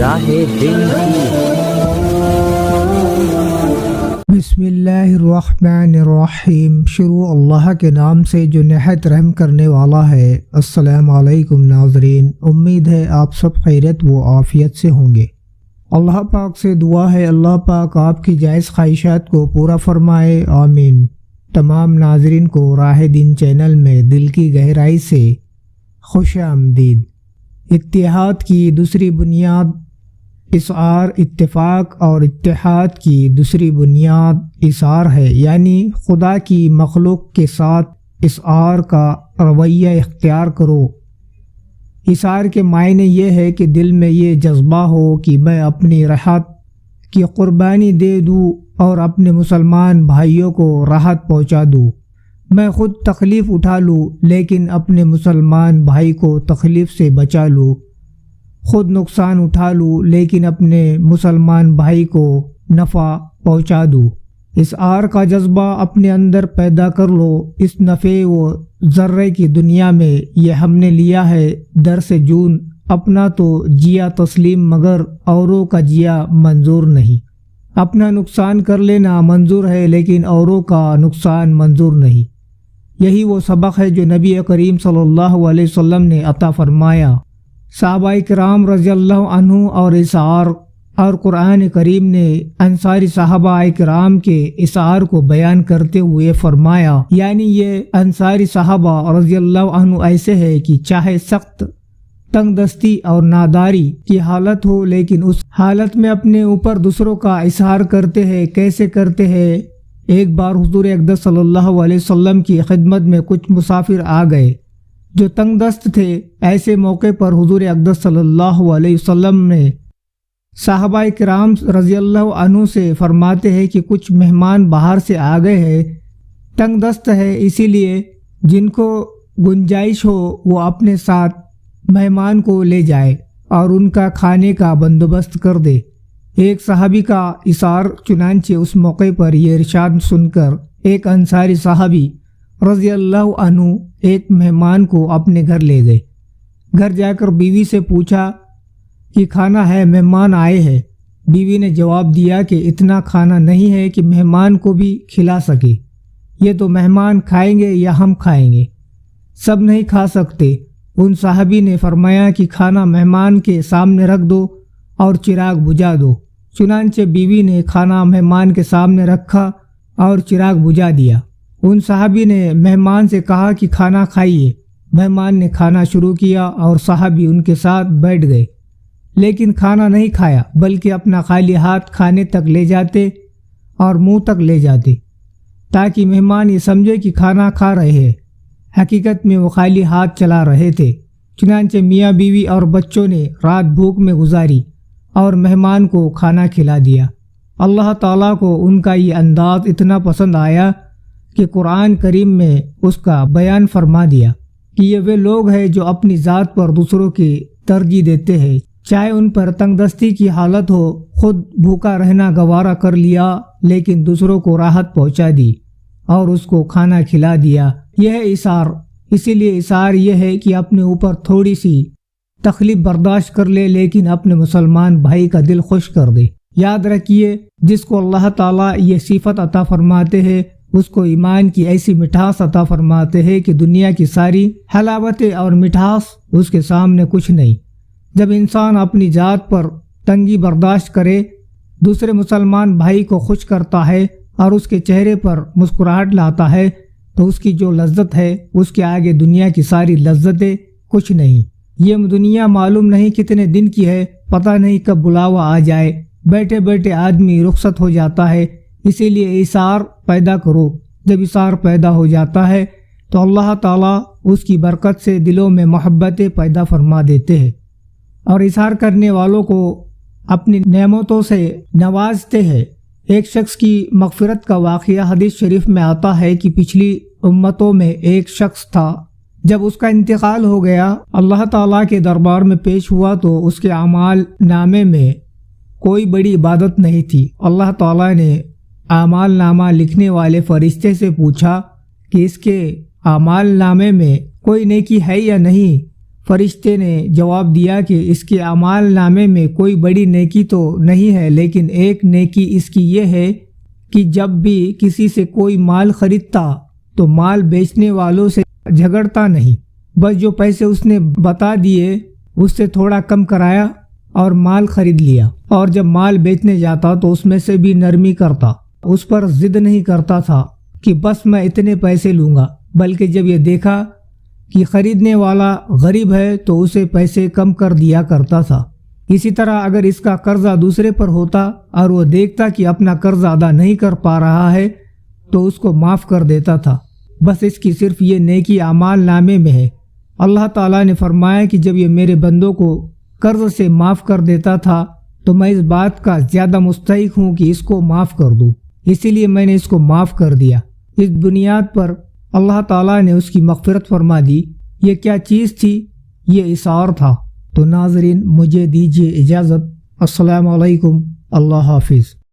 راہ دین کی۔ بسم اللہ الرحمن الرحیم۔ شروع اللہ کے نام سے جو نہایت رحم کرنے والا ہے۔ السلام علیکم ناظرین، امید ہے آپ سب خیریت و عافیت سے ہوں گے۔ اللہ پاک سے دعا ہے اللہ پاک آپ کی جائز خواہشات کو پورا فرمائے، آمین۔ تمام ناظرین کو راہ دین چینل میں دل کی گہرائی سے خوش آمدید۔ اتحاد کی دوسری بنیاد اصرار، اتفاق اور اتحاد کی دوسری بنیاد اصرار ہے، یعنی خدا کی مخلوق کے ساتھ اصرار کا رویہ اختیار کرو۔ اصرار کے معنی یہ ہے کہ دل میں یہ جذبہ ہو کہ میں اپنی راحت کی قربانی دے دوں اور اپنے مسلمان بھائیوں کو راحت پہنچا دوں۔ میں خود تکلیف اٹھا لوں لیکن اپنے مسلمان بھائی کو تکلیف سے بچا لوں، خود نقصان اٹھا لوں لیکن اپنے مسلمان بھائی کو نفع پہنچا دوں۔ اصرار کا جذبہ اپنے اندر پیدا کر لو۔ اس نفع و ذرے کی دنیا میں یہ ہم نے لیا ہے درس جون، اپنا تو جیا تسلیم مگر اوروں کا جیا منظور نہیں۔ اپنا نقصان کر لینا منظور ہے لیکن اوروں کا نقصان منظور نہیں۔ یہی وہ سبق ہے جو نبی کریم صلی اللہ علیہ وسلم نے عطا فرمایا۔ صحابہ کرام رضی اللہ عنہ اور اصرار اور قرآن کریم نے انصاری صحابہ کرام کے اصرار کو بیان کرتے ہوئے فرمایا، یعنی یہ انصاری صحابہ رضی اللہ عنہ ایسے ہے کہ چاہے سخت تنگ دستی اور ناداری کی حالت ہو لیکن اس حالت میں اپنے اوپر دوسروں کا اظہار کرتے ہیں۔ کیسے کرتے ہیں؟ ایک بار حضور اقدس صلی اللہ علیہ وسلم کی خدمت میں کچھ مسافر آ گئے جو تنگ دست تھے۔ ایسے موقع پر حضور اقدس صلی اللہ علیہ وسلم نے صحابہ کرام رضی اللہ عنہ سے فرماتے ہیں کہ کچھ مہمان باہر سے آ گئے ہیں، تنگ دست ہے، اسی لیے جن کو گنجائش ہو وہ اپنے ساتھ مہمان کو لے جائے اور ان کا کھانے کا بندوبست کر دے۔ ایک صحابی کا اصرار، چنانچہ اس موقع پر یہ ارشاد سن کر ایک انصاری صحابی رضی اللہ عنہ ایک مہمان کو اپنے گھر لے گئے۔ گھر جا کر بیوی سے پوچھا کہ کھانا ہے، مہمان آئے ہیں۔ بیوی نے جواب دیا کہ اتنا کھانا نہیں ہے کہ مہمان کو بھی کھلا سکے، یہ تو مہمان کھائیں گے یا ہم کھائیں گے، سب نہیں کھا سکتے۔ ان صحابی نے فرمایا کہ کھانا مہمان کے سامنے رکھ دو اور چراغ بجھا دو۔ چنانچہ بیوی نے کھانا مہمان کے سامنے رکھا اور چراغ بجھا دیا۔ ان صحابی نے مہمان سے کہا کہ کھانا کھائیے۔ مہمان نے کھانا شروع کیا اور صحابی ان کے ساتھ بیٹھ گئے، لیکن کھانا نہیں کھایا بلکہ اپنا خالی ہاتھ کھانے تک لے جاتے اور منہ تک لے جاتے تاکہ مہمان یہ سمجھے کہ کھانا کھا رہے ہیں، حقیقت میں وہ خالی ہاتھ چلا رہے تھے۔ چنانچہ میاں بیوی اور بچوں نے رات بھوک میں گزاری اور مہمان کو کھانا کھلا دیا۔ اللہ تعالیٰ کو ان کا یہ انداز اتنا پسند آیا کہ قرآن کریم میں اس کا بیان فرما دیا کہ یہ وہ لوگ ہیں جو اپنی ذات پر دوسروں کی ترجیح دیتے ہیں، چاہے ان پر تنگ دستی کی حالت ہو، خود بھوکا رہنا گوارا کر لیا لیکن دوسروں کو راحت پہنچا دی اور اس کو کھانا کھلا دیا۔ یہ ہے اصرار۔ اسی لیے اصرار یہ ہے کہ اپنے اوپر تھوڑی سی تکلیف برداشت کر لے لیکن اپنے مسلمان بھائی کا دل خوش کر دے۔ یاد رکھیے، جس کو اللہ تعالیٰ یہ صفت عطا فرماتے ہیں اس کو ایمان کی ایسی مٹھاس عطا فرماتے ہیں کہ دنیا کی ساری حلاوتیں اور مٹھاس اس کے سامنے کچھ نہیں۔ جب انسان اپنی ذات پر تنگی برداشت کرے، دوسرے مسلمان بھائی کو خوش کرتا ہے اور اس کے چہرے پر مسکراہٹ لاتا ہے تو اس کی جو لذت ہے اس کے آگے دنیا کی ساری لذتیں کچھ نہیں۔ یہ دنیا معلوم نہیں کتنے دن کی ہے، پتہ نہیں کب بلاوا آ جائے، بیٹھے بیٹھے آدمی رخصت ہو جاتا ہے۔ اسی لیے اصرار پیدا کرو۔ جب اصرار پیدا ہو جاتا ہے تو اللہ تعالیٰ اس کی برکت سے دلوں میں محبتیں پیدا فرما دیتے ہیں اور اصرار کرنے والوں کو اپنی نعمتوں سے نوازتے ہیں۔ ایک شخص کی مغفرت کا واقعہ حدیث شریف میں آتا ہے کہ پچھلی امتوں میں ایک شخص تھا، جب اس کا انتقال ہو گیا، اللہ تعالیٰ کے دربار میں پیش ہوا تو اس کے اعمال نامے میں کوئی بڑی عبادت نہیں تھی۔ اللہ تعالیٰ نے اعمال نامہ لکھنے والے فرشتے سے پوچھا کہ اس کے اعمال نامے میں کوئی نیکی ہے یا نہیں؟ فرشتے نے جواب دیا کہ اس کے اعمال نامے میں کوئی بڑی نیکی تو نہیں ہے، لیکن ایک نیکی اس کی یہ ہے کہ جب بھی کسی سے کوئی مال خریدتا تو مال بیچنے والوں سے جھگڑتا نہیں، بس جو پیسے اس نے بتا دیے اس سے تھوڑا کم کرایا اور مال خرید لیا، اور جب مال بیچنے جاتا تو اس میں سے بھی نرمی کرتا، اس پر ضد نہیں کرتا تھا کہ بس میں اتنے پیسے لوں گا، بلکہ جب یہ دیکھا کہ خریدنے والا غریب ہے تو اسے پیسے کم کر دیا کرتا تھا۔ اسی طرح اگر اس کا قرضہ دوسرے پر ہوتا اور وہ دیکھتا کہ اپنا قرض ادا نہیں کر پا رہا ہے تو اس کو معاف کر دیتا تھا۔ بس اس کی صرف یہ نیکی اعمال نامے میں ہے۔ اللہ تعالیٰ نے فرمایا کہ جب یہ میرے بندوں کو قرض سے معاف کر دیتا تھا تو میں اس بات کا زیادہ مستحق ہوں کہ اس کو معاف کر دوں، اسی لیے میں نے اس کو معاف کر دیا۔ اس بنیاد پر اللہ تعالیٰ نے اس کی مغفرت فرما دی۔ یہ کیا چیز تھی؟ یہ اثار تھا۔ تو ناظرین، مجھے دیجیے اجازت۔ السلام علیکم، اللہ حافظ۔